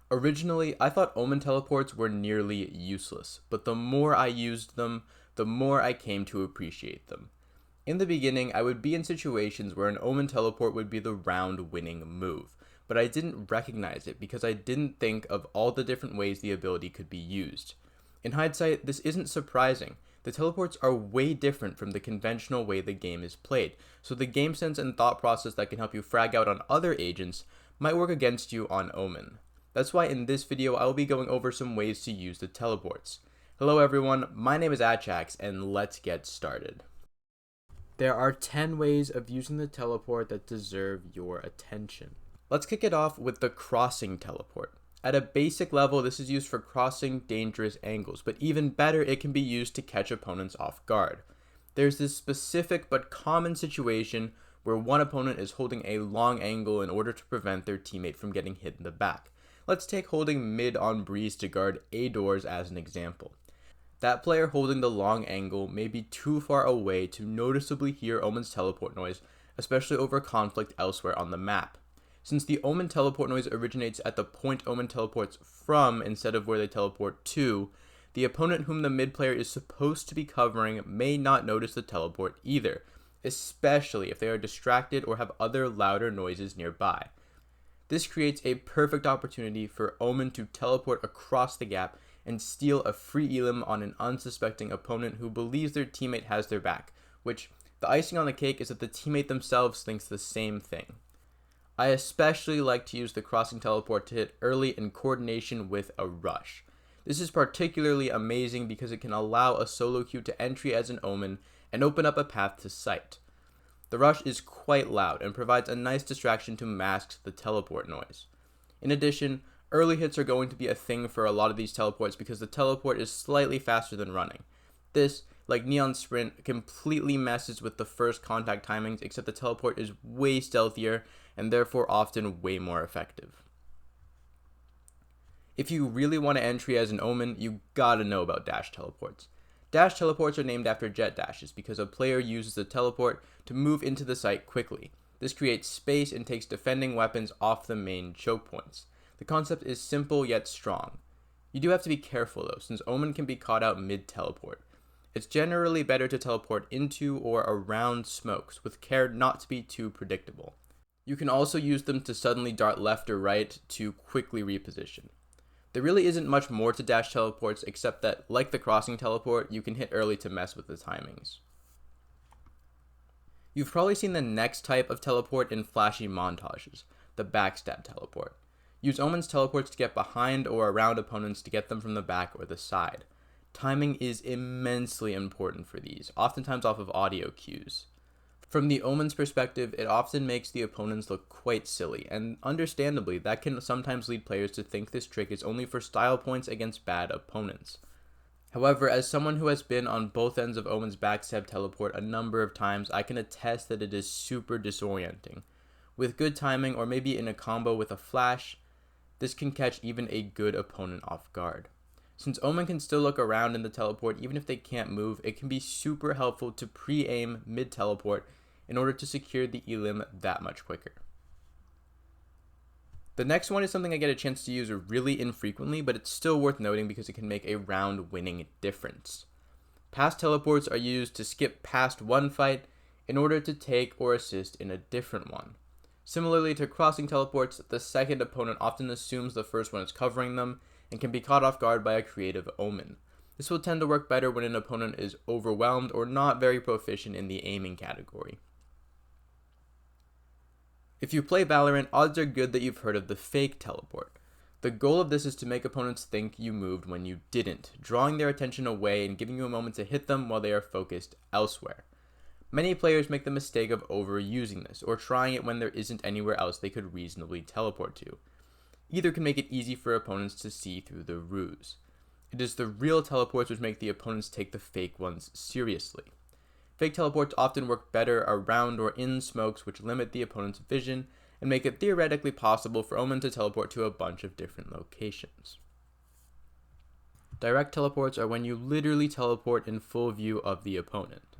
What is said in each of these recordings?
Originally, I thought Omen teleports were nearly useless, but the more I used them, the more I came to appreciate them. In the beginning, I would be in situations where an Omen teleport would be the round winning move, but I didn't recognize it because I didn't think of all the different ways the ability could be used. In hindsight, this isn't surprising. The teleports are way different from the conventional way the game is played, so the game sense and thought process that can help you frag out on other agents might work against you on Omen. That's why in this video I will be going over some ways to use the teleports. Hello everyone, my name is Achax and let's get started. There are 10 ways of using the teleport that deserve your attention. Let's kick it off with the crossing teleport. At a basic level, this is used for crossing dangerous angles, but even better, it can be used to catch opponents off guard. There's this specific but common situation where one opponent is holding a long angle in order to prevent their teammate from getting hit in the back. Let's take holding mid on breeze to guard A doors as an example. That player holding the long angle may be too far away to noticeably hear Omen's teleport noise, especially over conflict elsewhere on the map. Since the Omen teleport noise originates at the point Omen teleports from instead of where they teleport to, the opponent whom the mid player is supposed to be covering may not notice the teleport either, especially if they are distracted or have other louder noises nearby. This creates a perfect opportunity for Omen to teleport across the gap and steal a free elim on an unsuspecting opponent who believes their teammate has their back, which, the icing on the cake is that the teammate themselves thinks the same thing. I especially like to use the crossing teleport to hit early in coordination with a rush. This is particularly amazing because it can allow a solo queue to entry as an Omen and open up a path to sight. The rush is quite loud and provides a nice distraction to mask the teleport noise. In addition, early hits are going to be a thing for a lot of these teleports because the teleport is slightly faster than running. This, like Neon Sprint, completely messes with the first contact timings, except the teleport is way stealthier and therefore often way more effective. If you really want to entry as an Omen, you gotta know about dash teleports. Dash teleports are named after jet dashes because a player uses the teleport to move into the site quickly. This creates space and takes defending weapons off the main choke points. The concept is simple yet strong. You do have to be careful though, since Omen can be caught out mid-teleport. It's generally better to teleport into or around smokes, with care not to be too predictable. You can also use them to suddenly dart left or right to quickly reposition. There really isn't much more to dash teleports except that, like the crossing teleport, you can hit early to mess with the timings. You've probably seen the next type of teleport in flashy montages, the Backstab Teleport. Use Omen's teleports to get behind or around opponents to get them from the back or the side. Timing is immensely important for these, oftentimes off of audio cues. From the Omen's perspective, it often makes the opponents look quite silly, and understandably, that can sometimes lead players to think this trick is only for style points against bad opponents. However, as someone who has been on both ends of Omen's Backstep Teleport a number of times, I can attest that it is super disorienting. With good timing, or maybe in a combo with a flash, this can catch even a good opponent off guard. Since Omen can still look around in the teleport even if they can't move, it can be super helpful to pre-aim mid-teleport in order to secure the elim that much quicker. The next one is something I get a chance to use really infrequently, but it's still worth noting because it can make a round winning difference. Past teleports are used to skip past one fight in order to take or assist in a different one. Similarly to crossing teleports, the second opponent often assumes the first one is covering them and can be caught off guard by a creative Omen. This will tend to work better when an opponent is overwhelmed or not very proficient in the aiming category. If you play Valorant, odds are good that you've heard of the fake teleport. The goal of this is to make opponents think you moved when you didn't, drawing their attention away and giving you a moment to hit them while they are focused elsewhere. Many players make the mistake of overusing this, or trying it when there isn't anywhere else they could reasonably teleport to. Either can make it easy for opponents to see through the ruse. It is the real teleports which make the opponents take the fake ones seriously. Fake teleports often work better around or in smokes, which limit the opponent's vision and make it theoretically possible for Omen to teleport to a bunch of different locations. Direct teleports are when you literally teleport in full view of the opponent.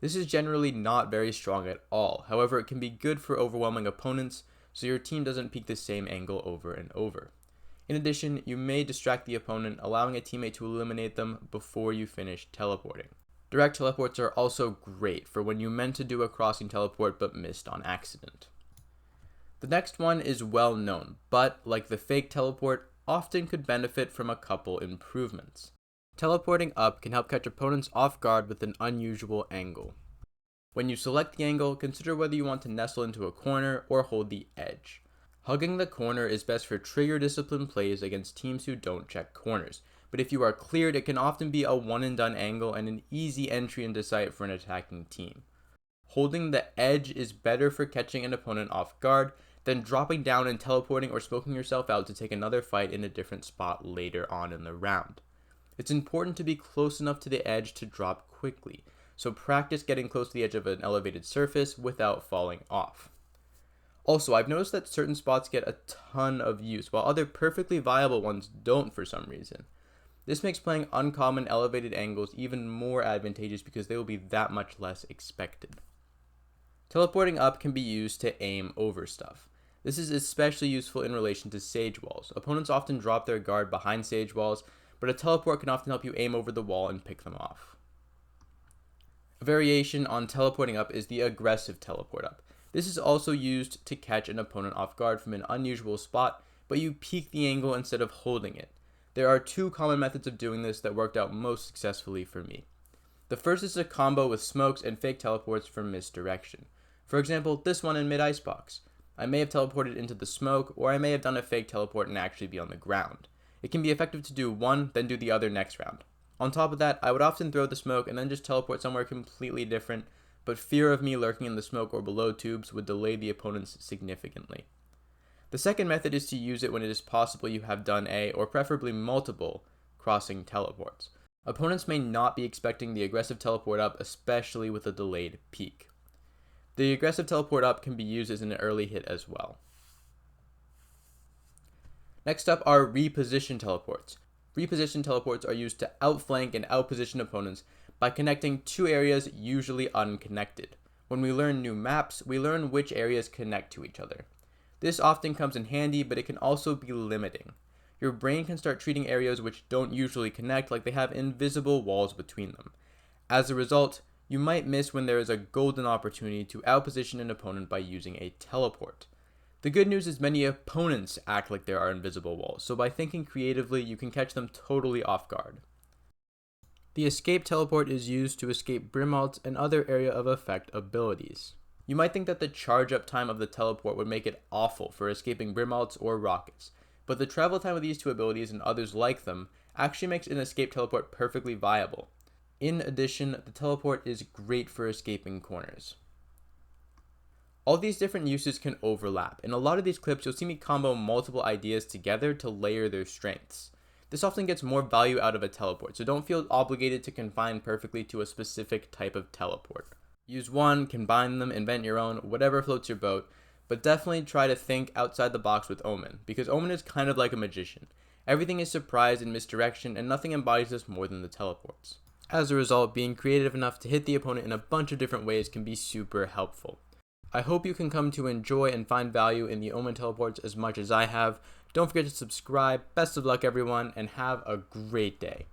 This is generally not very strong at all, however it can be good for overwhelming opponents so your team doesn't peek the same angle over and over. In addition, you may distract the opponent, allowing a teammate to eliminate them before you finish teleporting. Direct teleports are also great for when you meant to do a crossing teleport but missed on accident. The next one is well known, but like the fake teleport, often could benefit from a couple improvements. Teleporting up can help catch opponents off guard with an unusual angle. When you select the angle, consider whether you want to nestle into a corner or hold the edge. Hugging the corner is best for trigger discipline plays against teams who don't check corners, but if you are cleared, it can often be a one and done angle and an easy entry into sight for an attacking team. Holding the edge is better for catching an opponent off guard than dropping down and teleporting or smoking yourself out to take another fight in a different spot later on in the round. It's important to be close enough to the edge to drop quickly, so practice getting close to the edge of an elevated surface without falling off. Also, I've noticed that certain spots get a ton of use, while other perfectly viable ones don't for some reason. This makes playing uncommon elevated angles even more advantageous because they will be that much less expected. Teleporting up can be used to aim over stuff. This is especially useful in relation to sage walls. Opponents often drop their guard behind sage walls, but a teleport can often help you aim over the wall and pick them off. A variation on teleporting up is the aggressive teleport up. This is also used to catch an opponent off guard from an unusual spot, but you peek the angle instead of holding it. There are two common methods of doing this that worked out most successfully for me. The first is a combo with smokes and fake teleports for misdirection. For example, this one in mid-icebox. I may have teleported into the smoke, or I may have done a fake teleport and actually be on the ground. It can be effective to do one, then do the other next round. On top of that, I would often throw the smoke and then just teleport somewhere completely different, but fear of me lurking in the smoke or below tubes would delay the opponents significantly. The second method is to use it when it is possible you have done a, or preferably multiple, crossing teleports. Opponents may not be expecting the aggressive teleport up, especially with a delayed peek. The aggressive teleport up can be used as an early hit as well. Next up are reposition teleports. Reposition teleports are used to outflank and outposition opponents by connecting two areas usually unconnected. When we learn new maps, we learn which areas connect to each other. This often comes in handy, but it can also be limiting. Your brain can start treating areas which don't usually connect like they have invisible walls between them. As a result, you might miss when there is a golden opportunity to outposition an opponent by using a teleport. The good news is many opponents act like there are invisible walls, so by thinking creatively, you can catch them totally off guard. The escape teleport is used to escape Brimald's and other area of effect abilities. You might think that the charge up time of the teleport would make it awful for escaping Brimald's or rockets, but the travel time of these two abilities and others like them actually makes an escape teleport perfectly viable. In addition, the teleport is great for escaping corners. All these different uses can overlap. In a lot of these clips, you'll see me combo multiple ideas together to layer their strengths. This often gets more value out of a teleport, so don't feel obligated to confine perfectly to a specific type of teleport. Use one, combine them, invent your own, whatever floats your boat, but definitely try to think outside the box with Omen, because Omen is kind of like a magician. Everything is surprise and misdirection, and nothing embodies this more than the teleports. As a result, being creative enough to hit the opponent in a bunch of different ways can be super helpful. I hope you can come to enjoy and find value in the Omen teleports as much as I have. Don't forget to subscribe. Best of luck, everyone, and have a great day.